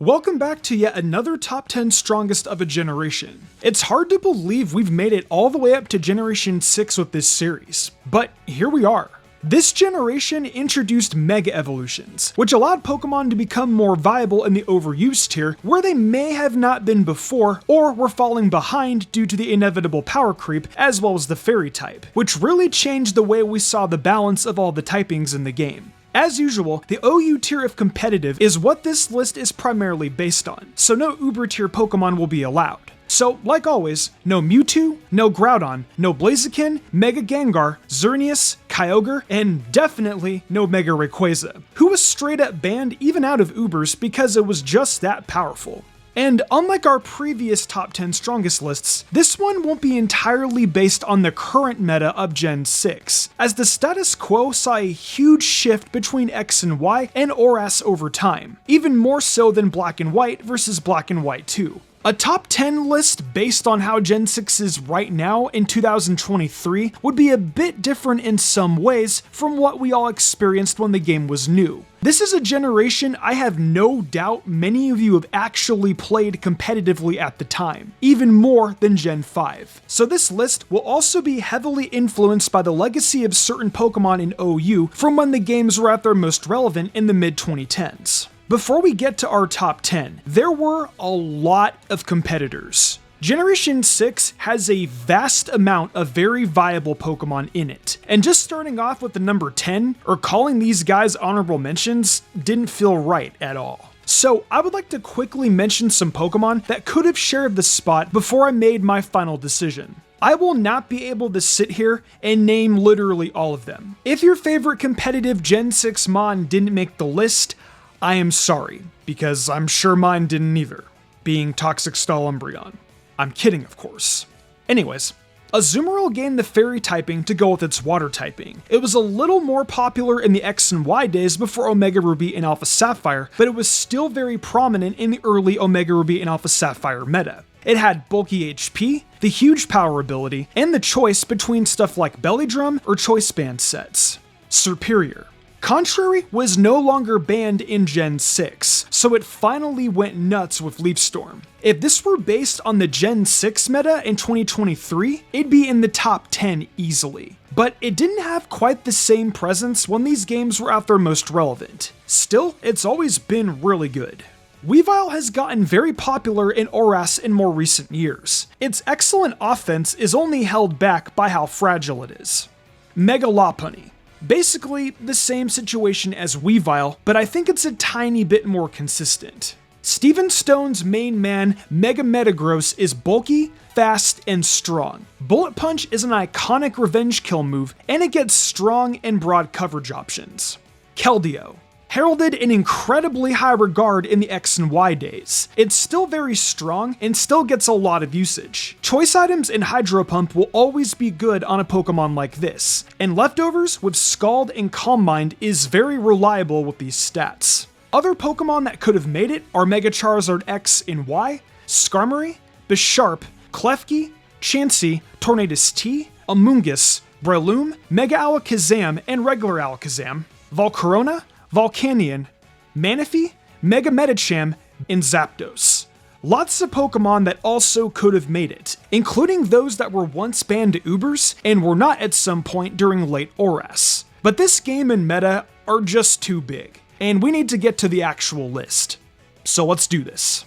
Welcome back to yet another top 10 strongest of a generation. It's hard to believe we've made it all the way up to Generation 6 with this series, but here we are. This generation introduced Mega Evolutions, which allowed Pokemon to become more viable in the overused tier where they may have not been before or were falling behind due to the inevitable power creep as well as the Fairy type, which really changed the way we saw the balance of all the typings in the game. As usual, the OU tier of competitive is what this list is primarily based on, so no Uber tier Pokemon will be allowed. So, like always, no Mewtwo, no Groudon, no Blaziken, Mega Gengar, Xerneas, Kyogre, and definitely no Mega Rayquaza, who was straight up banned even out of Ubers because it was just that powerful. And unlike our previous top 10 strongest lists, this one won't be entirely based on the current meta of Gen 6, as the status quo saw a huge shift between X and Y and ORAS over time, even more so than Black and White versus Black and White 2. A top 10 list based on how Gen 6 is right now in 2023 would be a bit different in some ways from what we all experienced when the game was new. This is a generation I have no doubt many of you have actually played competitively at the time, even more than Gen 5. So this list will also be heavily influenced by the legacy of certain Pokemon in OU from when the games were at their most relevant in the mid-2010s. Before we get to our top 10, there were a lot of competitors. Generation 6 has a vast amount of very viable Pokemon in it, and just starting off with the number 10, or calling these guys honorable mentions, didn't feel right at all. So I would like to quickly mention some Pokemon that could have shared the spot before I made my final decision. I will not be able to sit here and name literally all of them. If your favorite competitive Gen 6 Mon didn't make the list, I am sorry, because I'm sure mine didn't either, being Toxic Stall Umbreon. I'm kidding, of course. Anyways, Azumarill gained the Fairy typing to go with its Water typing. It was a little more popular in the X and Y days before Omega Ruby and Alpha Sapphire, but it was still very prominent in the early Omega Ruby and Alpha Sapphire meta. It had bulky HP, the huge power ability, and the choice between stuff like Belly Drum or Choice Band sets. Superior. Contrary was no longer banned in Gen 6, so it finally went nuts with Leaf Storm. If this were based on the Gen 6 meta in 2023, it'd be in the top 10 easily. But it didn't have quite the same presence when these games were at their most relevant. Still, it's always been really good. Weavile has gotten very popular in ORAS in more recent years. Its excellent offense is only held back by how fragile it is. Mega Lopunny. Basically the same situation as Weavile, but I think it's a tiny bit more consistent. Steven Stone's main man, Mega Metagross, is bulky, fast, and strong. Bullet Punch is an iconic revenge kill move, and it gets strong and broad coverage options. Keldeo. Heralded in incredibly high regard in the X and Y days, it's still very strong and still gets a lot of usage. Choice items and Hydro Pump will always be good on a Pokemon like this, and Leftovers with Scald and Calm Mind is very reliable with these stats. Other Pokemon that could have made it are Mega Charizard X in Y, Skarmory, Bisharp, Klefki, Chansey, Tornadus T, Amoonguss, Breloom, Mega Alakazam and regular Alakazam, Volcarona, Volcanion, Manaphy, Mega Medicham, and Zapdos. Lots of Pokemon that also could have made it, including those that were once banned to Ubers and were not at some point during late ORAS. But this game and meta are just too big, and we need to get to the actual list. So let's do this.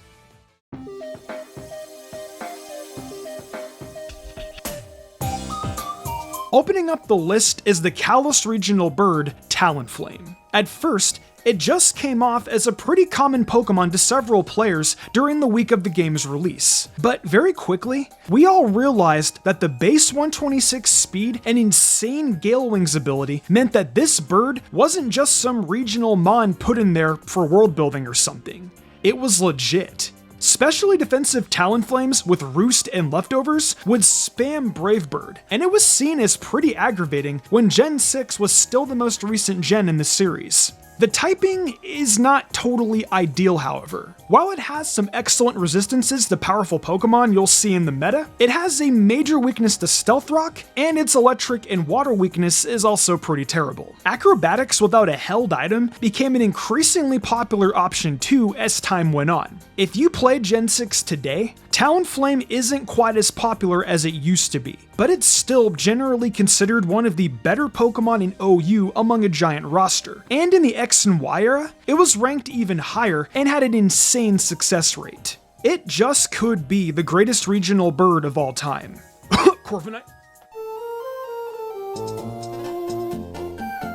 Opening up the list is the Kalos regional bird, Talonflame. At first, it just came off as a pretty common Pokemon to several players during the week of the game's release. But very quickly, we all realized that the base 126 speed and insane Gale Wings ability meant that this bird wasn't just some regional mon put in there for world building or something. It was legit. Specially defensive Talonflames with Roost and Leftovers would spam Brave Bird, and it was seen as pretty aggravating when Gen 6 was still the most recent gen in the series. The typing is not totally ideal, however. While it has some excellent resistances to powerful Pokemon you'll see in the meta, it has a major weakness to Stealth Rock, and its electric and water weakness is also pretty terrible. Acrobatics without a held item became an increasingly popular option too as time went on. If you play Gen 6 today, Talonflame isn't quite as popular as it used to be, but it's still generally considered one of the better Pokemon in OU among a giant roster. And in the X and Y era, it was ranked even higher and had an insane success rate. It just could be the greatest regional bird of all time. Corviknight.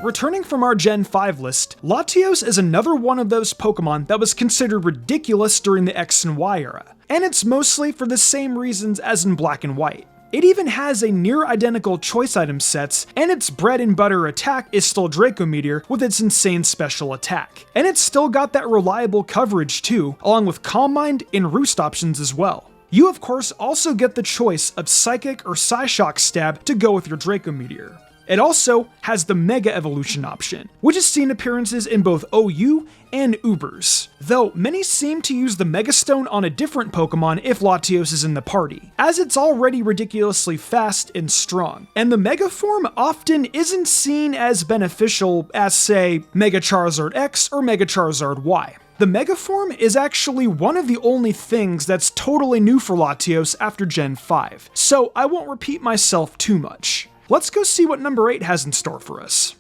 Returning from our Gen 5 list, Latios is another one of those Pokemon that was considered ridiculous during the X and Y era, and it's mostly for the same reasons as in Black and White. It even has a near identical choice item sets, and its bread and butter attack is still Draco Meteor with its insane special attack. And it's still got that reliable coverage too, along with Calm Mind and Roost options as well. You of course also get the choice of Psychic or Psyshock Stab to go with your Draco Meteor. It also has the Mega Evolution option, which has seen appearances in both OU and Ubers, though many seem to use the Mega Stone on a different Pokemon if Latios is in the party, as it's already ridiculously fast and strong, and the Mega form often isn't seen as beneficial as, say, Mega Charizard X or Mega Charizard Y. The Mega form is actually one of the only things that's totally new for Latios after Gen 5, so I won't repeat myself too much. Let's go see what number 8 has in store for us.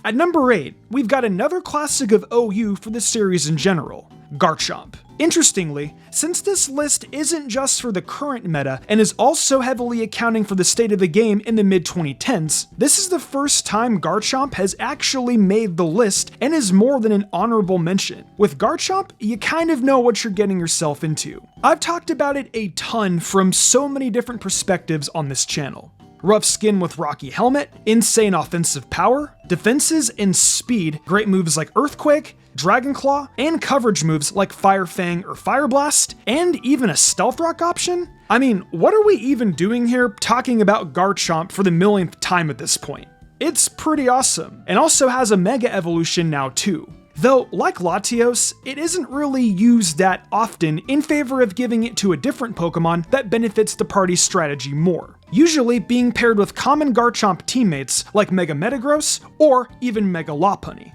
At number 8, we've got another classic of OU for the series in general, Garchomp. Interestingly, since this list isn't just for the current meta and is also heavily accounting for the state of the game in the mid-2010s, this is the first time Garchomp has actually made the list and is more than an honorable mention. With Garchomp, you kind of know what you're getting yourself into. I've talked about it a ton from so many different perspectives on this channel. Rough skin with rocky helmet, insane offensive power, defenses and speed, great moves like Earthquake, Dragon Claw, and coverage moves like Fire Fang or Fire Blast, and even a Stealth Rock option? I mean, what are we even doing here talking about Garchomp for the millionth time at this point? It's pretty awesome, and also has a Mega Evolution now too. Though, like Latios, it isn't really used that often in favor of giving it to a different Pokemon that benefits the party's strategy more, usually being paired with common Garchomp teammates like Mega Metagross or even Mega Lopunny.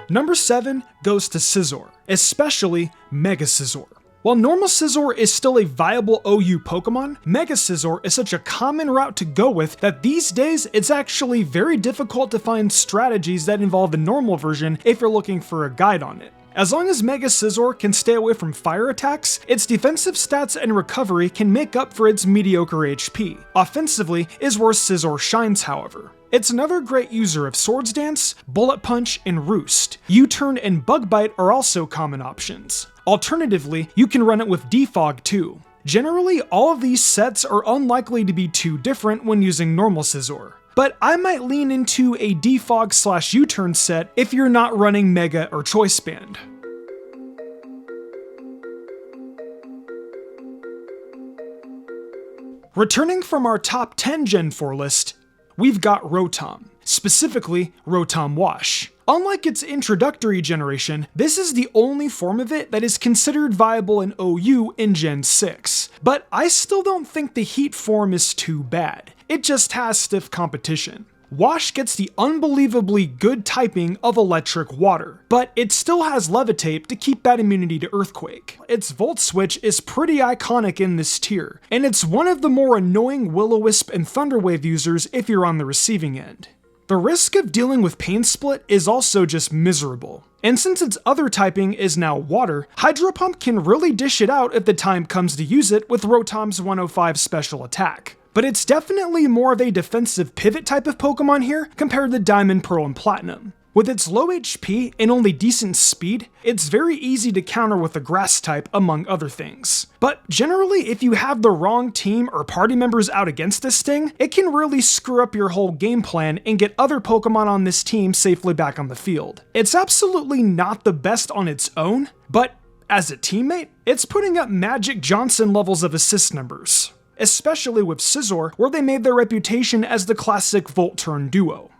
Number 7 goes to Scizor, especially Mega Scizor. While normal Scizor is still a viable OU Pokemon, Mega Scizor is such a common route to go with that these days it's actually very difficult to find strategies that involve the normal version if you're looking for a guide on it. As long as Mega Scizor can stay away from fire attacks, its defensive stats and recovery can make up for its mediocre HP. Offensively is where Scizor shines, however. It's another great user of Swords Dance, Bullet Punch, and Roost. U-Turn and Bug Bite are also common options. Alternatively, you can run it with Defog too. Generally, all of these sets are unlikely to be too different when using normal Scizor, but I might lean into a Defog/U-Turn set if you're not running Mega or Choice Band. Returning from our top 10 Gen 4 list, we've got Rotom, specifically Rotom Wash. Unlike its introductory generation, this is the only form of it that is considered viable in OU in Gen 6, but I still don't think the Heat form is too bad. It just has stiff competition. Wash gets the unbelievably good typing of Electric Water, but it still has Levitate to keep that immunity to Earthquake. Its Volt Switch is pretty iconic in this tier, and it's one of the more annoying Will-O-Wisp and Thunderwave users if you're on the receiving end. The risk of dealing with Pain Split is also just miserable. And since its other typing is now Water, Hydro Pump can really dish it out if the time comes to use it with Rotom's 105 special attack. But it's definitely more of a defensive pivot type of Pokemon here compared to Diamond, Pearl, and Platinum. With its low HP and only decent speed, it's very easy to counter with the Grass type, among other things. But generally, if you have the wrong team or party members out against this thing, it can really screw up your whole game plan and get other Pokemon on this team safely back on the field. It's absolutely not the best on its own, but as a teammate, it's putting up Magic Johnson levels of assist numbers, especially with Scizor, where they made their reputation as the classic Volt-Turn duo.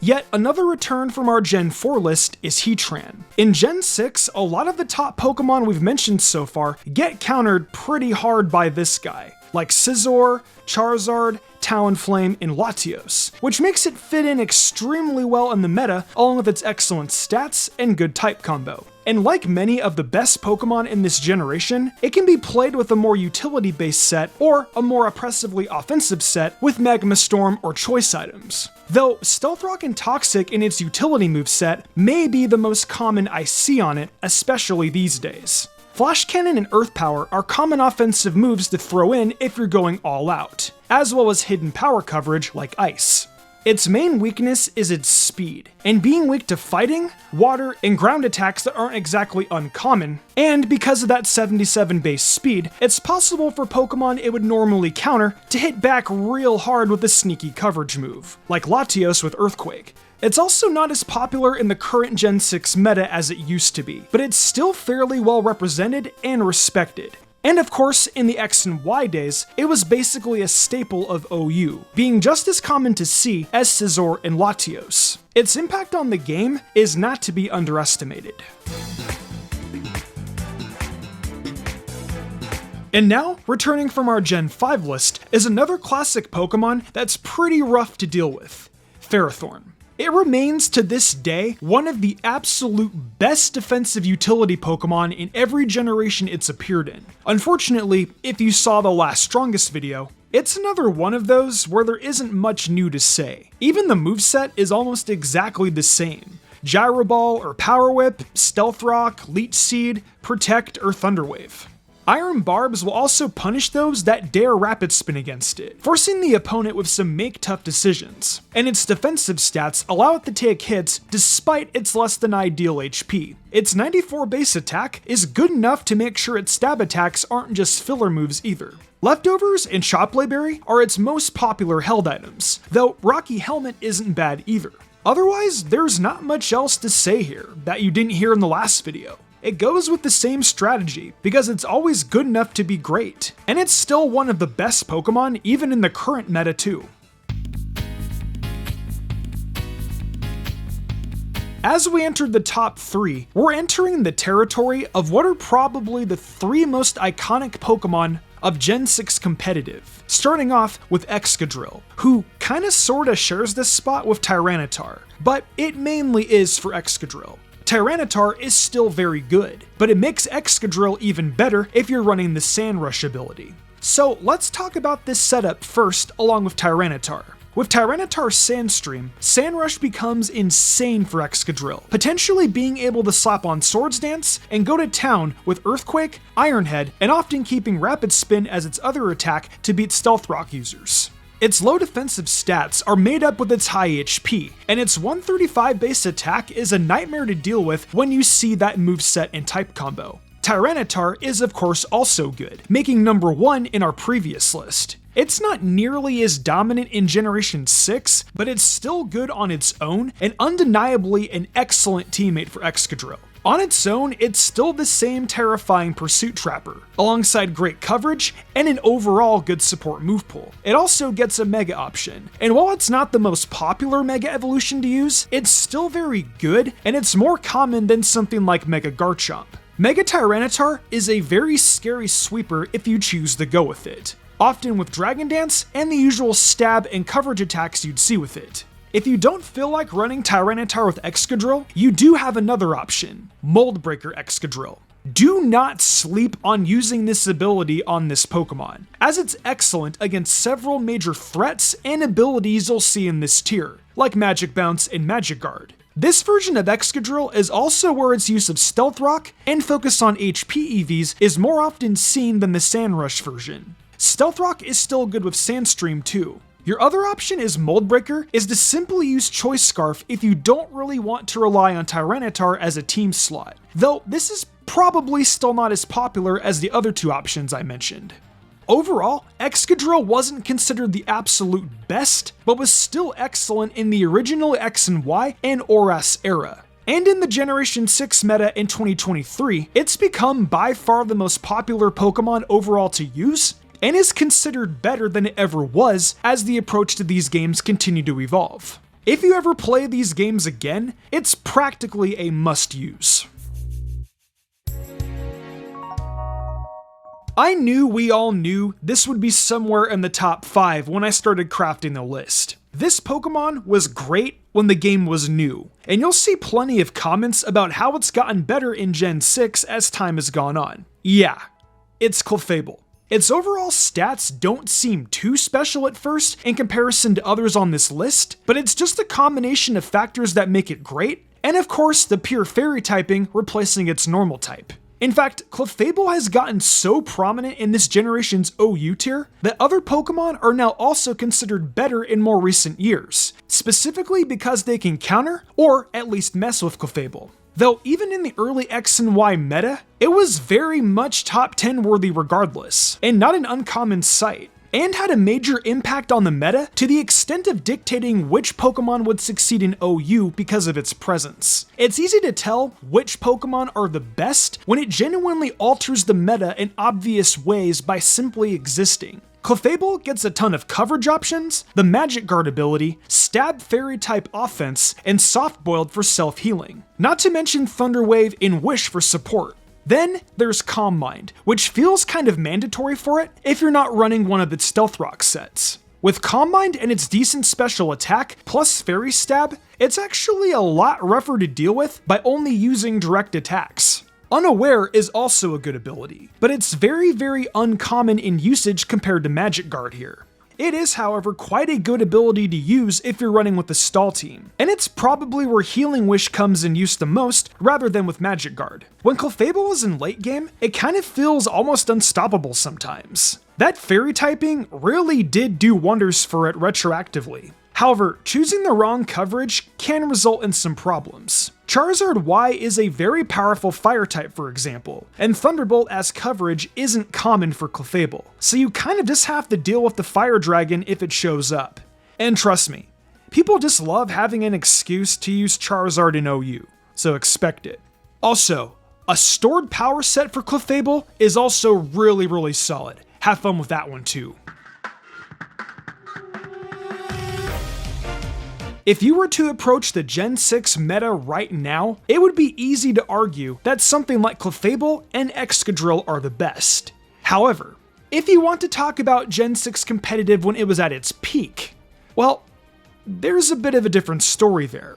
Yet another return from our Gen 4 list is Heatran. In Gen 6, a lot of the top Pokemon we've mentioned so far get countered pretty hard by this guy, like Scizor, Charizard, Talonflame, and Latios, which makes it fit in extremely well in the meta, along with its excellent stats and good type combo. And like many of the best Pokemon in this generation, it can be played with a more utility-based set or a more oppressively offensive set with Magma Storm or choice items. Though Stealth Rock and Toxic in its utility moveset may be the most common I see on it, especially these days. Flash Cannon and Earth Power are common offensive moves to throw in if you're going all out, as well as hidden power coverage like Ice. Its main weakness is its speed, and being weak to fighting, water, and ground attacks that aren't exactly uncommon, and because of that 77 base speed, it's possible for Pokemon it would normally counter to hit back real hard with a sneaky coverage move, like Latios with Earthquake. It's also not as popular in the current Gen 6 meta as it used to be, but it's still fairly well represented and respected. And of course, in the X and Y days, it was basically a staple of OU, being just as common to see as Scizor and Latios. Its impact on the game is not to be underestimated. And now, returning from our Gen 5 list, is another classic Pokemon that's pretty rough to deal with, Ferrothorne. It remains to this day one of the absolute best defensive utility Pokemon in every generation it's appeared in. Unfortunately, if you saw the last strongest video, it's another one of those where there isn't much new to say. Even the moveset is almost exactly the same. Gyro Ball or Power Whip, Stealth Rock, Leech Seed, Protect, or Thunder Wave. Iron Barbs will also punish those that dare Rapid Spin against it, forcing the opponent with some make tough decisions. And its defensive stats allow it to take hits despite its less than ideal HP. Its 94 base attack is good enough to make sure its stab attacks aren't just filler moves either. Leftovers and Choplay Berry are its most popular held items, though Rocky Helmet isn't bad either. Otherwise, there's not much else to say here that you didn't hear in the last video. It goes with the same strategy, because it's always good enough to be great, and it's still one of the best Pokemon even in the current meta too. As we entered the top 3, we're entering the territory of what are probably the 3 most iconic Pokemon of Gen 6 competitive, starting off with Excadrill, who kinda sorta shares this spot with Tyranitar, but it mainly is for Excadrill. Tyranitar is still very good, but it makes Excadrill even better if you're running the Sand Rush ability. So let's talk about this setup first along with Tyranitar. With Tyranitar's Sandstream, Sand Rush becomes insane for Excadrill, potentially being able to slap on Swords Dance and go to town with Earthquake, Iron Head, and often keeping Rapid Spin as its other attack to beat Stealth Rock users. Its low defensive stats are made up with its high HP, and its 135 base attack is a nightmare to deal with when you see that moveset and type combo. Tyranitar is of course also good, making number 1 in our previous list. It's not nearly as dominant in Generation 6, but it's still good on its own and undeniably an excellent teammate for Excadrill. On its own, it's still the same terrifying Pursuit Trapper, alongside great coverage and an overall good support move pool. It also gets a Mega option, and while it's not the most popular Mega evolution to use, it's still very good, and it's more common than something like Mega Garchomp. Mega Tyranitar is a very scary sweeper if you choose to go with it, often with Dragon Dance and the usual stab and coverage attacks you'd see with it. If you don't feel like running Tyranitar with Excadrill, you do have another option, Mold Breaker Excadrill. Do not sleep on using this ability on this Pokemon, as it's excellent against several major threats and abilities you'll see in this tier, like Magic Bounce and Magic Guard. This version of Excadrill is also where its use of Stealth Rock and focus on HP EVs is more often seen than the Sand Rush version. Stealth Rock is still good with Sandstream too. Your other option is Mold Breaker is to simply use Choice Scarf if you don't really want to rely on Tyranitar as a team slot, though this is probably still not as popular as the other 2 options I mentioned. Overall, Excadrill wasn't considered the absolute best, but was still excellent in the original X and Y and ORAS era. And in the Generation 6 meta in 2023, it's become by far the most popular Pokemon overall to use, and is considered better than it ever was as the approach to these games continue to evolve. If you ever play these games again, it's practically a must-use. I knew we all knew this would be somewhere in the top 5 when I started crafting the list. This Pokemon was great when the game was new, and you'll see plenty of comments about how it's gotten better in Gen 6 as time has gone on. Yeah, it's Clefable. Its overall stats don't seem too special at first in comparison to others on this list, but it's just a combination of factors that make it great, and of course the pure fairy typing replacing its normal type. In fact, Clefable has gotten so prominent in this generation's OU tier that other Pokemon are now also considered better in more recent years, specifically because they can counter, or at least mess with Clefable. Though even in the early X and Y meta, it was very much top 10 worthy regardless, and not an uncommon sight, and had a major impact on the meta to the extent of dictating which Pokemon would succeed in OU because of its presence. It's easy to tell which Pokemon are the best when it genuinely alters the meta in obvious ways by simply existing. Clefable gets a ton of coverage options, the Magic Guard ability, Stab Fairy type offense, and Soft Boiled for self-healing. Not to mention Thunder Wave and Wish for support. Then there's Calm Mind, which feels kind of mandatory for it if you're not running one of its Stealth Rock sets. With Calm Mind and its decent special attack, plus Fairy Stab, it's actually a lot rougher to deal with by only using direct attacks. Unaware is also a good ability, but it's very uncommon in usage compared to Magic Guard here. It is, however, quite a good ability to use if you're running with the stall team, and it's probably where Healing Wish comes in use the most, rather than with Magic Guard. When Clefable is in late game, it kind of feels almost unstoppable sometimes. That fairy typing really did do wonders for it retroactively. However, choosing the wrong coverage can result in some problems. Charizard Y is a very powerful fire type, for example, and Thunderbolt as coverage isn't common for Clefable, so you kind of just have to deal with the Fire Dragon if it shows up. And trust me, people just love having an excuse to use Charizard in OU, so expect it. Also, a stored power set for Clefable is also really solid. Have fun with that one too. If you were to approach the Gen 6 meta right now, it would be easy to argue that something like Clefable and Excadrill are the best. However, if you want to talk about Gen 6 competitive when it was at its peak, well, there's a bit of a different story there.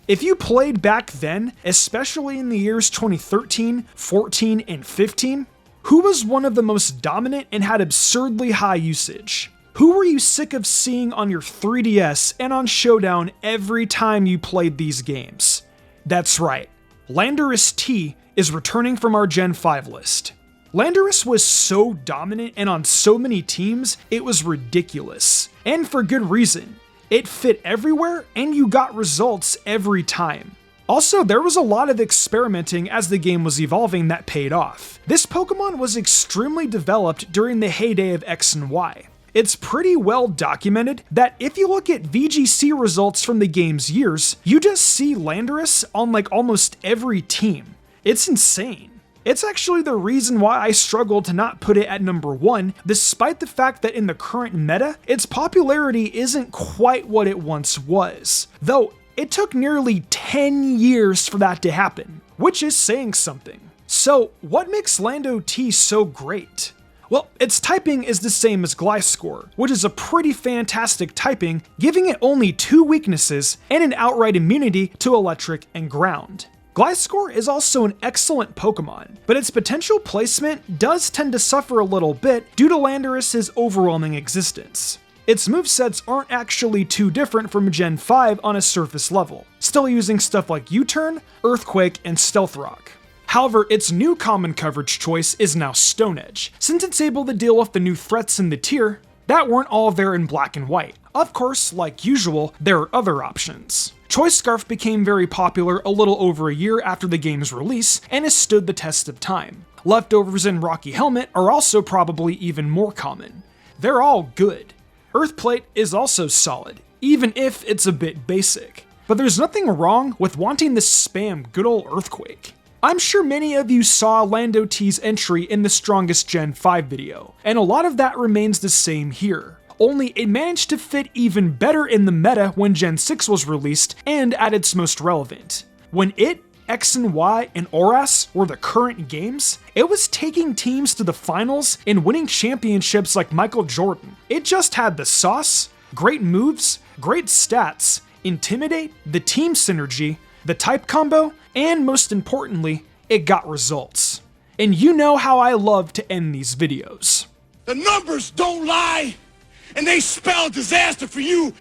If you played back then, especially in the years 2013, 14, and 15, who was one of the most dominant and had absurdly high usage? Who were you sick of seeing on your 3DS and on Showdown every time you played these games? That's right, Landorus T is returning from our Gen 5 list. Landorus was so dominant and on so many teams, it was ridiculous. And for good reason. It fit everywhere and you got results every time. Also, there was a lot of experimenting as the game was evolving that paid off. This Pokemon was extremely developed during the heyday of X and Y. It's pretty well documented that if you look at VGC results from the game's years, you just see Landorus on like almost every team. It's insane. It's actually the reason why I struggled to not put it at number 1, despite the fact that in the current meta, its popularity isn't quite what it once was. Though, it took nearly 10 years for that to happen, which is saying something. So, what makes Lando T so great? Well, its typing is the same as Gliscor, which is a pretty fantastic typing, giving it only 2 weaknesses and an outright immunity to electric and ground. Gliscor is also an excellent Pokemon, but its potential placement does tend to suffer a little bit due to Landorus' overwhelming existence. Its movesets aren't actually too different from Gen 5 on a surface level, still using stuff like U-Turn, Earthquake, and Stealth Rock. However, its new common coverage choice is now Stone Edge, since it's able to deal with the new threats in the tier that weren't all there in black and white. Of course, like usual, there are other options. Choice Scarf became very popular a little over a year after the game's release and has stood the test of time. Leftovers and Rocky Helmet are also probably even more common. They're all good. Earthplate is also solid, even if it's a bit basic. but there's nothing wrong with wanting to spam good ol' Earthquake. I'm sure many of you saw Lando T's entry in the Strongest Gen 5 video, and a lot of that remains the same here. Only it managed to fit even better in the meta when Gen 6 was released and at its most relevant. When it, X and Y, and Oras were the current games, it was taking teams to the finals and winning championships like Michael Jordan. It just had the sauce, great moves, great stats, Intimidate, the team synergy, the type combo, and most importantly, it got results. And you know how I love to end these videos. The numbers don't lie, and they spell disaster for you.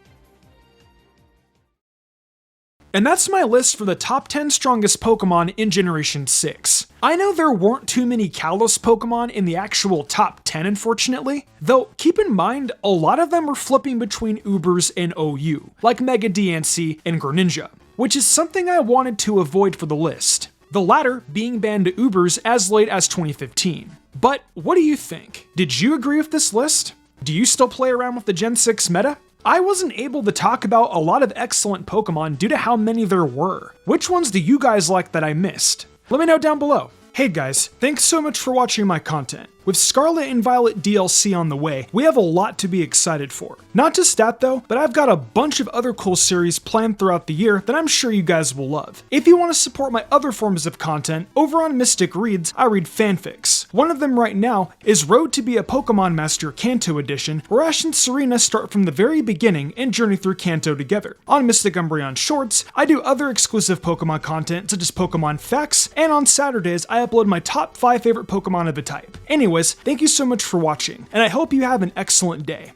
And that's my list for the top 10 strongest Pokemon in Generation 6. I know there weren't too many Kalos Pokemon in the actual top 10 unfortunately, though keep in mind a lot of them were flipping between Ubers and OU, like Mega DNC and Greninja, which is something I wanted to avoid for the list, the latter being banned to Ubers as late as 2015. But what do you think? Did you agree with this list? Do you still play around with the Gen 6 meta? I wasn't able to talk about a lot of excellent Pokemon due to how many there were. Which ones do you guys like that I missed? Let me know down below. Hey guys, thanks so much for watching my content. With Scarlet and Violet DLC on the way, we have a lot to be excited for. Not just that though, but I've got a bunch of other cool series planned throughout the year that I'm sure you guys will love. If you want to support my other forms of content, over on Mystic Reads, I read fanfics. One of them right now is Road to be a Pokemon Master Kanto Edition, where Ash and Serena start from the very beginning and journey through Kanto together. On Mystic Umbreon Shorts, I do other exclusive Pokemon content such as Pokemon Facts, and on Saturdays I upload my top 5 favorite Pokemon of a type. Anyways, thank you so much for watching, and I hope you have an excellent day.